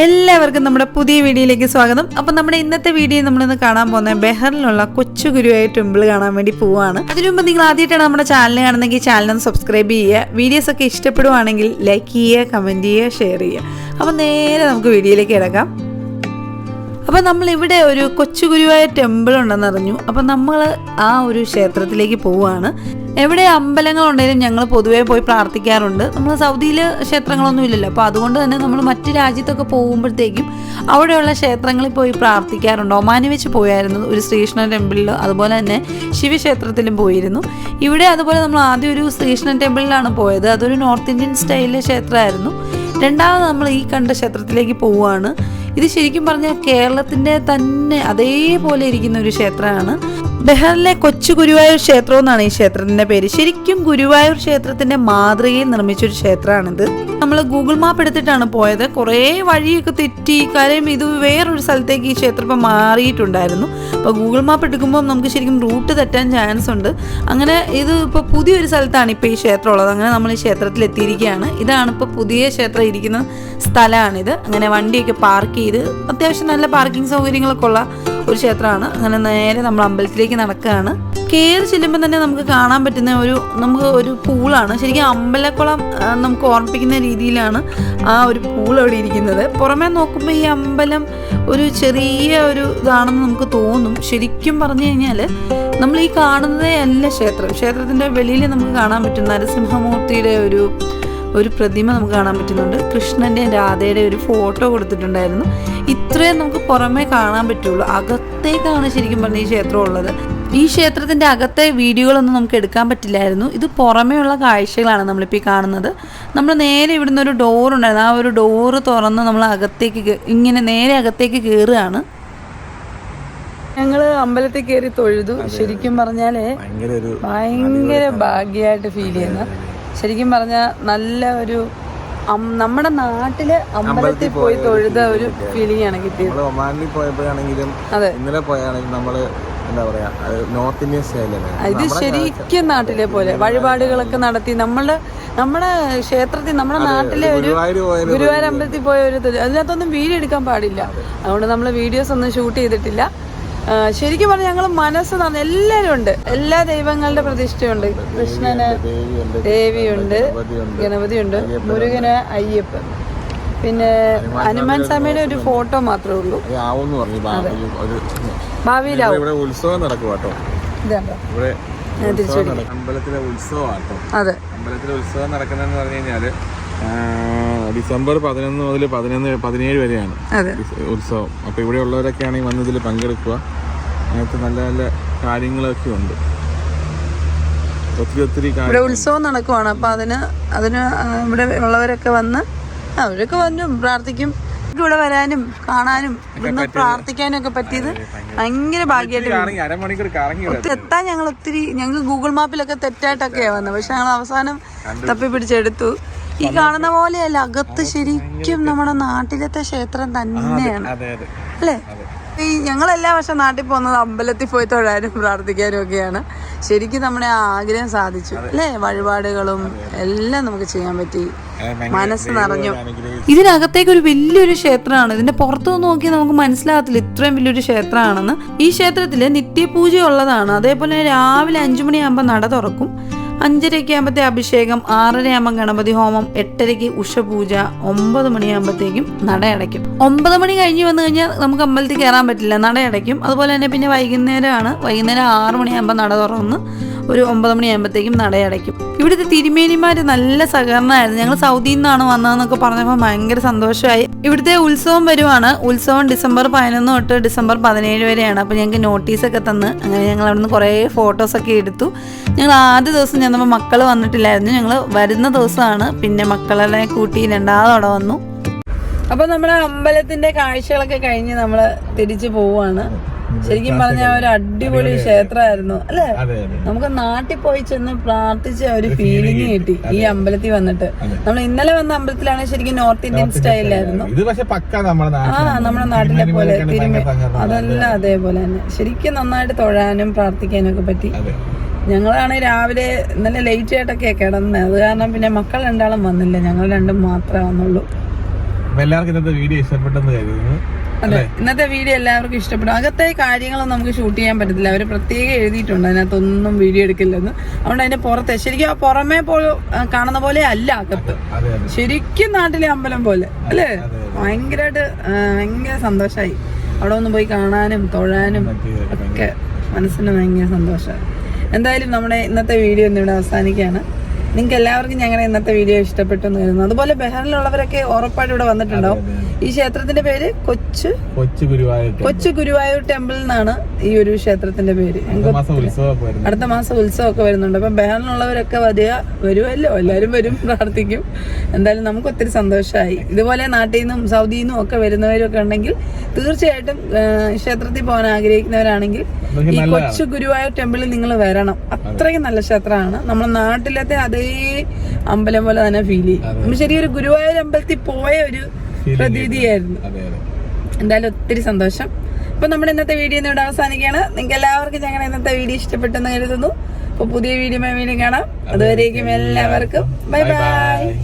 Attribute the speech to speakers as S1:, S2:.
S1: എല്ലാവർക്കും നമ്മുടെ പുതിയ വീഡിയോയിലേക്ക് സ്വാഗതം. അപ്പം നമ്മുടെ ഇന്നത്തെ വീഡിയോ നമ്മളിന്ന് കാണാൻ പോകുന്നത് ബെഹറിലുള്ള കൊച്ചു ഗുരുവായൂർ ടെമ്പിൾ കാണാൻ വേണ്ടി പോവുകയാണ്. അതിനു മുമ്പ് നിങ്ങൾ ആദ്യമായിട്ടാണ് നമ്മുടെ ചാനൽ കാണുന്നെങ്കിൽ ചാനലൊന്ന് സബ്സ്ക്രൈബ് ചെയ്യുക. വീഡിയോസൊക്കെ ഇഷ്ടപ്പെടുവാണെങ്കിൽ ലൈക്ക് ചെയ്യുക, കമൻറ്റ് ചെയ്യുക, ഷെയർ ചെയ്യുക. അപ്പം നേരെ നമുക്ക് വീഡിയോയിലേക്ക് കിടക്കാം. അപ്പം നമ്മളിവിടെ ഒരു കൊച്ചു ഗുരുവായൂർ ടെമ്പിൾ ഉണ്ടെന്ന് അറിഞ്ഞു. അപ്പം നമ്മൾ ആ ഒരു ക്ഷേത്രത്തിലേക്ക് പോവുകയാണ്. എവിടെ അമ്പലങ്ങളുണ്ടെങ്കിലും ഞങ്ങൾ പൊതുവേ പോയി പ്രാർത്ഥിക്കാറുണ്ട്. നമ്മൾ സൗദിയിൽ ക്ഷേത്രങ്ങളൊന്നും ഇല്ലല്ലോ, അപ്പോൾ അതുകൊണ്ട് തന്നെ നമ്മൾ മറ്റ് രാജ്യത്തൊക്കെ പോകുമ്പോഴത്തേക്കും അവിടെയുള്ള ക്ഷേത്രങ്ങളിൽ പോയി പ്രാർത്ഥിക്കാറുണ്ട്. ഒമാനി വെച്ച് പോയായിരുന്നു ഒരു ശ്രീകൃഷ്ണൻ ടെമ്പിളിൽ, അതുപോലെ തന്നെ ശിവക്ഷേത്രത്തിലും പോയിരുന്നു. ഇവിടെ അതുപോലെ നമ്മൾ ആദ്യം ഒരു ശ്രീകൃഷ്ണൻ ടെമ്പിളിലാണ് പോയത്. അതൊരു നോർത്ത് ഇന്ത്യൻ സ്റ്റൈലിലെ ക്ഷേത്രമായിരുന്നു. രണ്ടാമത് നമ്മൾ ഈ കണ്ട ക്ഷേത്രത്തിലേക്ക് പോവുകയാണ്. ഇത് ശരിക്കും പറഞ്ഞാൽ കേരളത്തിൻ്റെ തന്നെ അതേപോലെ ഇരിക്കുന്ന ഒരു ക്ഷേത്രമാണ്. ബെഹറിലെ കൊച്ചു ഗുരുവായൂർ ക്ഷേത്രം എന്നാണ് ഈ ക്ഷേത്രത്തിൻ്റെ പേര്. ശരിക്കും ഗുരുവായൂർ ക്ഷേത്രത്തിൻ്റെ മാതൃകയിൽ നിർമ്മിച്ചൊരു ക്ഷേത്രമാണിത്. നമ്മൾ ഗൂഗിൾ മാപ്പ് എടുത്തിട്ടാണ് പോയത്. കുറേ വഴിയൊക്കെ തെറ്റി, കാര്യം ഇത് വേറൊരു സ്ഥലത്തേക്ക് ഈ ക്ഷേത്രം ഇപ്പം മാറിയിട്ടുണ്ടായിരുന്നു. അപ്പോൾ ഗൂഗിൾ മാപ്പ് എടുക്കുമ്പോൾ നമുക്ക് ശരിക്കും റൂട്ട് തെറ്റാൻ ചാൻസ് ഉണ്ട്. അങ്ങനെ ഇത് ഇപ്പോൾ പുതിയൊരു സ്ഥലത്താണ് ഇപ്പോൾ ഈ ക്ഷേത്രം ഉള്ളത്. അങ്ങനെ നമ്മൾ ഈ ക്ഷേത്രത്തിൽ എത്തിയിരിക്കുകയാണ്. ഇതാണ് ഇപ്പോൾ പുതിയ ക്ഷേത്രം ഇരിക്കുന്ന സ്ഥലമാണിത്. അങ്ങനെ വണ്ടിയൊക്കെ പാർക്ക് ചെയ്ത് അത്യാവശ്യം നല്ല പാർക്കിംഗ് സൗകര്യങ്ങളൊക്കെ ഉള്ള ഒരു ക്ഷേത്രമാണ്. അങ്ങനെ നേരെ നമ്മൾ അമ്പലത്തിലേക്ക് നടക്കുകയാണ്. കയറി ചെല്ലുമ്പോൾ തന്നെ നമുക്ക് കാണാൻ പറ്റുന്ന നമുക്ക് ഒരു പൂളാണ്. ശരിക്കും അമ്പലക്കുളം നമുക്ക് ഓർമ്മിപ്പിക്കുന്ന രീതിയിലാണ് ആ ഒരു പൂൾ അവിടെ ഇരിക്കുന്നത്. പുറമേ നോക്കുമ്പോൾ ഈ അമ്പലം ഒരു ചെറിയ ഒരു ഇതാണെന്ന് നമുക്ക് തോന്നും. ശരിക്കും പറഞ്ഞു കഴിഞ്ഞാൽ നമ്മൾ ഈ കാണുന്നതേ അല്ല ക്ഷേത്രത്തിൻ്റെ വെളിയിൽ നമുക്ക് കാണാൻ പറ്റും നരസിംഹമൂർത്തിയുടെ ഒരു പ്രതിമ നമുക്ക് കാണാൻ പറ്റുന്നുണ്ട്. കൃഷ്ണൻ്റെയും രാധയുടെ ഒരു ഫോട്ടോ കൊടുത്തിട്ടുണ്ടായിരുന്നു. ഇത്രയും നമുക്ക് പുറമേ കാണാൻ പറ്റുള്ളൂ. അകത്തേക്കാണ് ശരിക്കും പറഞ്ഞ ഈ ക്ഷേത്രം ഉള്ളത്. ഈ ക്ഷേത്രത്തിൻ്റെ അകത്തെ വീഡിയോകളൊന്നും നമുക്ക് എടുക്കാൻ പറ്റില്ലായിരുന്നു. ഇത് പുറമേയുള്ള കാഴ്ചകളാണ് നമ്മളിപ്പോൾ ഈ കാണുന്നത്. നമ്മൾ നേരെ ഇവിടുന്ന് ഒരു ഡോറുണ്ടായിരുന്നു. ആ ഒരു ഡോറ് തുറന്ന് നമ്മൾ ഇങ്ങനെ നേരെ അകത്തേക്ക് കയറുകയാണ്. ഞങ്ങൾ അമ്പലത്തിൽ കയറി തൊഴുതു. ശരിക്കും പറഞ്ഞാൽ ഭയങ്കര ഭാഗ്യമായിട്ട് ഫീൽ ചെയ്യുന്ന, ശരിക്കും പറഞ്ഞാൽ നല്ല ഒരു നമ്മുടെ നാട്ടില് അമ്പലത്തിൽ പോയി തൊഴുത ഒരു ഫീലിംഗ് ആണ് കിട്ടിയത്.
S2: ഒമാനിൽ പോയപ്പോഴാണെങ്കിലും ഇന്നലെ പോയാണെങ്കിലും നമ്മള് എന്താ പറയാ നോർത്ത് ഇന്ത്യൻ സ്റ്റൈലല്ലേ.
S1: ഇത് ശരിക്കും നാട്ടിലെ പോലെ വഴിപാടുകളൊക്കെ നടത്തി നമ്മുടെ ക്ഷേത്രത്തിൽ നമ്മുടെ നാട്ടിലെ ഒരു ഗുരുവായൂർ അമ്പലത്തിൽ പോയ ഒരു അതിനകത്തൊന്നും വീഡിയോ എടുക്കാൻ പാടില്ല. അതുകൊണ്ട് നമ്മൾ വീഡിയോസ് ഒന്നും ഷൂട്ട് ചെയ്തിട്ടില്ല. ശരിക്കും പറഞ്ഞാൽ ഞങ്ങൾ മനസ്സ് നന്ദി. എല്ലാവരും ഉണ്ട്, എല്ലാ ദൈവങ്ങളുടെ പ്രതിഷ്ഠയുണ്ട്. കൃഷ്ണന്, ദേവിയുണ്ട്, ഗണപതിയുണ്ട്, മുരുകന്, അയ്യപ്പൻ, പിന്നെ ഹനുമാൻ സ്വാമിയുടെ ഒരു ഫോട്ടോ മാത്രമേ ഉള്ളൂ. ഭാവിയിലാവും
S2: ഉത്സവം നടക്കും കേട്ടോ. അമ്പലത്തിലെ ഉത്സവമാട്ടോ.
S1: അതെ,
S2: അമ്പലത്തിലെ ഉത്സവം നടക്കുന്നതെന്ന് പറഞ്ഞു കഴിഞ്ഞാല് ഡിസംബർ 11 മുതൽ 17 വരെയാണ് ഉത്സവം. അപ്പോൾ ഇവിടെ ഉള്ളവരൊക്കെ ആണെങ്കിൽ വന്ന് ഇതിൽ പങ്കെടുക്കുക. അതിനകത്ത് നല്ല നല്ല കാര്യങ്ങളൊക്കെ ഉണ്ട്. ഒത്തിരി
S1: ഇവിടെ ഉത്സവം നടക്കുവാണ്. അപ്പോൾ അതിന് ഇവിടെ ഉള്ളവരൊക്കെ അവരൊക്കെ വന്നും പ്രാർത്ഥിക്കും. ഇവിടെ വരാനും കാണാനും ഇവിടുന്ന് പ്രാർത്ഥിക്കാനും ഒക്കെ പറ്റിയത് ഭയങ്കര ഭാഗ്യമായിട്ട്. എത്താൻ ഞങ്ങൾ ഗൂഗിൾ മാപ്പിലൊക്കെ തെറ്റായിട്ടൊക്കെയാണ് വന്നത്. പക്ഷെ ഞങ്ങൾ അവസാനം തപ്പി പിടിച്ചെടുത്തു. ഈ കാണുന്ന പോലെയല്ല, അകത്ത് ശരിക്കും നമ്മുടെ നാട്ടിലത്തെ ക്ഷേത്രം തന്നെയാണ് അല്ലേ. ഈ ഞങ്ങളെല്ലാ വർഷം നാട്ടിൽ പോകുന്നത് അമ്പലത്തിൽ പോയി തൊഴാനും പ്രാർത്ഥിക്കാനും ഒക്കെയാണ്. ശരിക്കും നമ്മുടെ ആഗ്രഹം സാധിച്ചു അല്ലേ. വഴിപാടുകളും എല്ലാം നമുക്ക് ചെയ്യാൻ പറ്റി, മനസ്സ് നിറഞ്ഞു. ഇതിനകത്തേക്ക് ഒരു വലിയൊരു ക്ഷേത്രമാണ്. ഇതിന്റെ പുറത്തു നോക്കിയാൽ നമുക്ക് മനസ്സിലാകത്തില്ല ഇത്രയും വലിയൊരു ക്ഷേത്രമാണെന്ന്. ഈ ക്ഷേത്രത്തില് നിത്യപൂജ ഉള്ളതാണ്. അതേപോലെ രാവിലെ 5 മണിയാകുമ്പോൾ നട തുറക്കും. 5:30 ആകുമ്പോഴത്തെ അഭിഷേകം, 6:30 ആകുമ്പോൾ ഗണപതി ഹോമം, 8:30 ഉഷപൂജ, 9 മണിയാകുമ്പോഴത്തേക്കും നട അടയ്ക്കും. 9 മണി കഴിഞ്ഞ് വന്നു കഴിഞ്ഞാൽ നമുക്ക് അമ്പലത്തിൽ കയറാൻ പറ്റില്ല, നട അടയ്ക്കും. അതുപോലെ തന്നെ പിന്നെ വൈകുന്നേരം 6 മണിയാകുമ്പോൾ നട തുറന്ന് ഒരു 9 മണിയാകുമ്പോഴത്തേക്കും നട അടയ്ക്കും. ഇവിടുത്തെ തിരുമേനിമാർ നല്ല സഹകരണമായിരുന്നു. ഞങ്ങൾ സൗദിയിൽ നിന്നാണ് വന്നതെന്നൊക്കെ പറഞ്ഞപ്പോൾ ഭയങ്കര സന്തോഷമായി. ഇവിടുത്തെ ഉത്സവം വരുവാണ്. ഉത്സവം ഡിസംബർ 11 തൊട്ട് ഡിസംബർ 17 വരെയാണ്. അപ്പോൾ ഞങ്ങൾക്ക് നോട്ടീസൊക്കെ തന്ന് അങ്ങനെ ഞങ്ങൾ അവിടുന്ന് കുറേ ഫോട്ടോസൊക്കെ എടുത്തു. ഞങ്ങൾ ആദ്യ ദിവസം ചെന്നപ്പോൾ മക്കൾ വന്നിട്ടില്ലായിരുന്നു. ഞങ്ങൾ വരുന്ന ദിവസമാണ് പിന്നെ മക്കളെ കൂട്ടി രണ്ടാമതോടെ വന്നു. അപ്പോൾ നമ്മുടെ അമ്പലത്തിൻ്റെ കാഴ്ചകളൊക്കെ കഴിഞ്ഞ് നമ്മൾ തിരിച്ചു പോവുകയാണ്. ശരിക്കും പറഞ്ഞാൽ ഒരു അടിപൊളി ക്ഷേത്രമായിരുന്നു അല്ലേ. നമുക്ക് നാട്ടിൽ പോയി ചെന്ന് പ്രാർത്ഥിച്ച ഒരു ഫീലിംഗ് കിട്ടി ഈ അമ്പലത്തിൽ വന്നിട്ട്. നമ്മൾ ഇന്നലെ വന്ന അമ്പലത്തിലാണ് ശരിക്കും നോർത്ത് ഇന്ത്യൻ സ്റ്റൈലായിരുന്നു. നമ്മുടെ നാട്ടിലെ പോലെ അതെല്ലാം അതേപോലെ തന്നെ ശരിക്കും നന്നായിട്ട് തൊഴാനും പ്രാർത്ഥിക്കാനും ഒക്കെ പറ്റി. ഞങ്ങളാണ് രാവിലെ ഇന്നലെ ലേറ്റ് ആയിട്ടൊക്കെ കിടന്നത്. അത് കാരണം പിന്നെ മക്കൾ രണ്ടാളും വന്നില്ല, ഞങ്ങൾ രണ്ടും മാത്രമേ വന്നുള്ളൂ.
S2: എല്ലാവർക്കും ഇന്നത്തെ വീഡിയോ ഇഷ്ടപ്പെട്ടെന്ന് കരുതുന്നു.
S1: അതെ, ഇന്നത്തെ വീഡിയോ എല്ലാവർക്കും ഇഷ്ടപ്പെടും. അകത്തെ കാര്യങ്ങളൊന്നും നമുക്ക് ഷൂട്ട് ചെയ്യാൻ പറ്റത്തില്ല, അവർ പ്രത്യേകം എഴുതിയിട്ടുണ്ട് അതിനകത്തൊന്നും വീഡിയോ എടുക്കില്ലെന്ന്. അതുകൊണ്ട് അതിന്റെ പുറത്തെ ശരിക്കും ആ പുറമേ കാണുന്ന പോലെ അല്ല അകത്ത്, ശരിക്കും നാട്ടിലെ അമ്പലം പോലെ അല്ലേ. ഭയങ്കര സന്തോഷമായി അവിടെ ഒന്ന് പോയി കാണാനും തൊഴാനും ഒക്കെ മനസ്സിന് ഭയങ്കര സന്തോഷമായി. എന്തായാലും നമ്മുടെ ഇന്നത്തെ വീഡിയോ ഇന്നിവിടെ അവസാനിക്കുകയാണ്. നിങ്ങൾക്ക് എല്ലാവർക്കും ഞങ്ങളുടെ ഇന്നത്തെ വീഡിയോ ഇഷ്ടപ്പെട്ടു എന്ന് കരുതുന്നു. അതുപോലെ ബഹറിലുള്ളവരൊക്കെ ഉറപ്പായിട്ട് ഇവിടെ വന്നിട്ടുണ്ടാവും. ഈ ക്ഷേത്രത്തിന്റെ പേര് കൊച്ചു ഗുരുവായൂർ ടെമ്പിൾ എന്നാണ് ഈ ഒരു ക്ഷേത്രത്തിന്റെ പേര്. അടുത്ത മാസം ഉത്സവമൊക്കെ വരുന്നുണ്ട്. അപ്പം ബഹറിലുള്ളവരൊക്കെ വരുമല്ലോ, എല്ലാവരും വരും, പ്രാർത്ഥിക്കും. എന്തായാലും നമുക്ക് ഒത്തിരി സന്തോഷമായി. ഇതുപോലെ നാട്ടിൽ നിന്നും സൗദിയിൽ നിന്നും ഒക്കെ വരുന്നവരൊക്കെ ഉണ്ടെങ്കിൽ തീർച്ചയായിട്ടും ക്ഷേത്രത്തിൽ പോകാൻ ആഗ്രഹിക്കുന്നവരാണെങ്കിൽ ഈ കൊച്ചു ഗുരുവായൂർ ടെമ്പിളിൽ നിങ്ങൾ വരണം. അത്രയും നല്ല ക്ഷേത്രമാണ്. നമ്മുടെ നാട്ടിലത്തെ അതേ അമ്പലം പോലെ തന്നെ ഫീൽ ചെയ്യും. നമ്മൾ ശരിയൊരു ഗുരുവായൂർ അമ്പലത്തിൽ പോയ ഒരു പ്രതീതിയായിരുന്നു. എന്തായാലും ഒത്തിരി സന്തോഷം. അപ്പൊ നമ്മുടെ ഇന്നത്തെ വീഡിയോ ഇവിടെ അവസാനിക്കുകയാണ്. നിങ്ങൾക്ക് എല്ലാവർക്കും ഞങ്ങളുടെ ഇന്നത്തെ വീഡിയോ ഇഷ്ടപ്പെട്ടെന്ന് കരുതുന്നു. അപ്പൊ പുതിയ വീഡിയോ വീണ്ടും കാണാം. അതുവരേക്കും എല്ലാവർക്കും ബൈ ബൈ.